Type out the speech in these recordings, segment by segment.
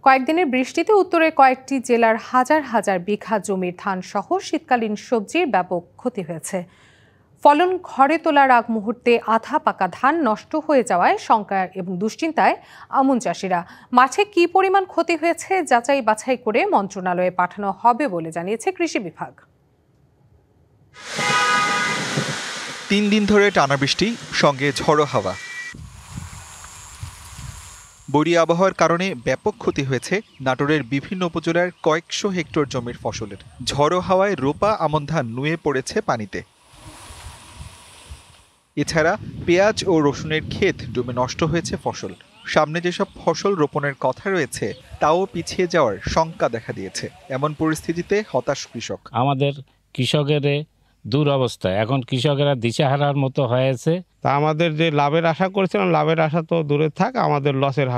কয়েকদিনের বৃষ্টিতে উত্তরের কয়েকটি জেলার হাজার হাজার বিঘা জমির ধান সহ শীতকালীন সবজির ব্যাপক ক্ষতি হয়েছে। ফলন ঘরে তোলার আগ মুহূর্তে আধা পাকা ধান নষ্ট হয়ে যাওয়ায় শঙ্কা এবং দুশ্চিন্তায় আমন চাষিরা। মাঠে কী পরিমাণ ক্ষতি হয়েছে যাচাই বাছাই করে মন্ত্রণালয়ে পাঠানো হবে বলে জানিয়েছে কৃষি বিভাগ। 3 দিন ধরে টানা বৃষ্টি সঙ্গে ঝড়ো হাওয়া, বৈরী আবহাওয়ার কারণে ব্যাপক ক্ষতি হয়েছে নাটোরের বিভিন্ন উপজেলার কয়েকশো হেক্টর জমির ফসলের। ঝড়ো হাওয়ায় রোপা আমন ধান নুয়ে পড়েছে পানিতে। এছাড়া পেঁয়াজ ও রসুনের ক্ষেত ডুবে নষ্ট হয়েছে ফসল। সামনে যেসব ফসল রোপণের কথা রয়েছে তাও পিছিয়ে যাওয়ার শঙ্কা দেখা দিয়েছে। এমন পরিস্থিতিতে হতাশ কৃষক। আমাদের কৃষকের দুরবস্থা, এখন কৃষকেরা দিশাহারার মতো হয়েছে। তা আমাদের যে লাভের আশা করেছিলাম, লাভের আশা তো দূরে থাক, আমাদের লসের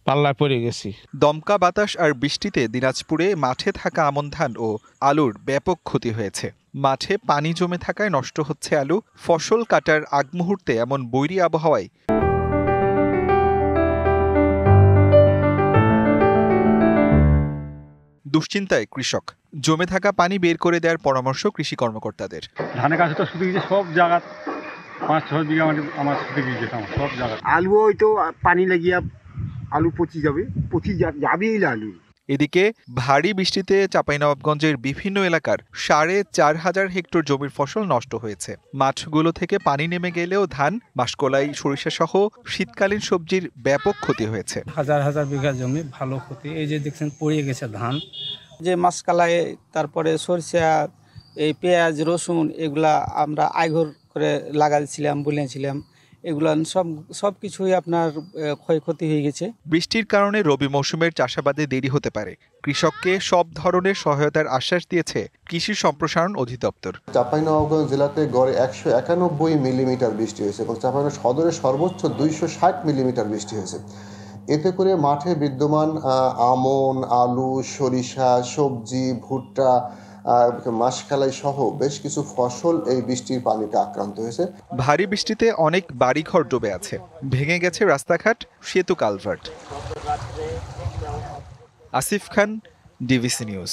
পাল্লায় পড়ে গেছি। দমকা বাতাস আর বৃষ্টিতে দিনাজপুরে মাঠে থাকা আমন ধান ও আলুর ব্যাপক ক্ষতি হয়েছে। মাঠে পানি জমে থাকায় নষ্ট হচ্ছে আলু। ফসল কাটার আগ মুহূর্তে এমন বৈরী আবহাওয়ায় দুশ্চিন্তায় কৃষক। জমে থাকা পানি বের করে দেওয়ার পরামর্শ কৃষি কর্মকর্তাদের। ধানের কাছে তো শুধু সব জায়গা 5-6 বিঘা আমার শুধু গিয়েছে সব জায়গা। আলু হয়তো পানি লাগিয়া আলু পচি যাবেই আলু। এদিকে ভারী বৃষ্টিতে চাঁপাইনবাবগঞ্জের বিভিন্ন এলাকার 4,500 হেক্টর জমির ফসল নষ্ট হয়েছে। মাঠগুলো থেকে পানি নেমে গেলেও ধান, মাসকলাই, সরিষা সহ শীতকালীন সবজির ব্যাপক ক্ষতি হয়েছে। হাজার হাজার বিঘা জমি ভালো ক্ষতি। এই যে দেখছেন পড়ে গেছে ধান। যে মাসকলাই, তারপরে সরিষা, এই পেঁয়াজ, রসুন, এগুলা আমরা আইঘর করে লাগাইছিলাম, বলেছিলাম, এগুলো সব কিছুই আপনার ক্ষয়ক্ষতি হয়ে গেছে। বৃষ্টির কারণে রবি মৌসুমের চাষাবাদে দেরি হতে পারে। কৃষককে সব ধরনের সহায়তার আশ্বাস দিয়েছে কৃষি সম্প্রসারণ অধিদপ্তর। চাঁপাইনবাবগঞ্জ জেলাতে গড়ে 191 মিলিমিটার বৃষ্টি হয়েছে এবং চাঁপাইনবাবগঞ্জ সদরে সর্বোচ্চ 260 মিলিমিটার বৃষ্টি হয়েছে। এতে করে মাঠে বিদ্যমান আমন, আলু, সরিষা, সবজি, ভুট্টা, মাসকলাই সহ বেশ কিছু ফসল এই বৃষ্টির পানিতে আক্রান্ত হয়েছে। ভারী বৃষ্টিতে অনেক বাড়িঘর ডুবে আছে, ভেঙে গেছে রাস্তাঘাট, সেতু, কালভার্ট। আসিফ খান, ডিভিসি নিউজ।